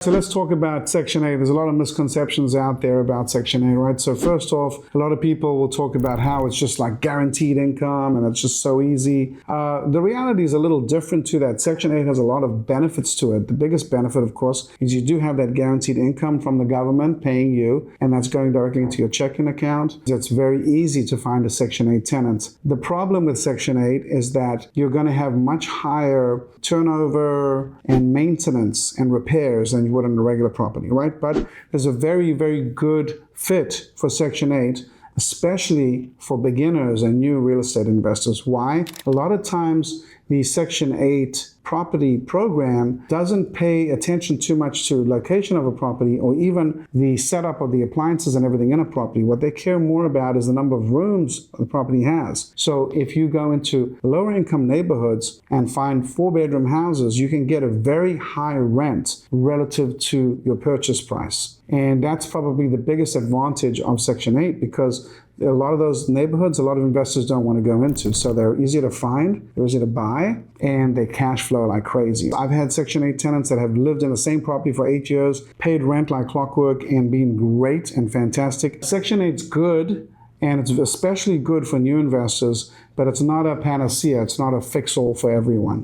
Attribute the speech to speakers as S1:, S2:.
S1: So let's talk about Section 8. There's a lot of misconceptions out there about Section 8, right? So first off, a lot of people will talk about how it's just like guaranteed income and it's just so easy. The reality is a little different to that. Section 8 has a lot of benefits to it. The biggest benefit, of course, is you do have that guaranteed income from the government paying you, and that's going directly into your checking account. It's very easy to find a Section 8 tenant. The problem with Section 8 is that you're going to have much higher turnover and maintenance and repairs than you would on a regular property, right? But there's a very, very good fit for Section 8, especially for beginners and new real estate investors. Why? A lot of times the Section 8 property program doesn't pay attention too much to location of a property or even the setup of the appliances and everything in a property. What they care more about is the number of rooms the property has. So if you go into lower income neighborhoods and find 4-bedroom houses, you can get a very high rent relative to your purchase price. And that's probably the biggest advantage of Section 8, because a lot of those neighborhoods, a lot of investors don't want to go into. So they're easier to find, they're easier to buy, and they cash flow like crazy. I've had Section 8 tenants that have lived in the same property for 8 years, paid rent like clockwork, and been great and fantastic. Section 8's good, and it's especially good for new investors, but it's not a panacea. It's not a fix-all for everyone.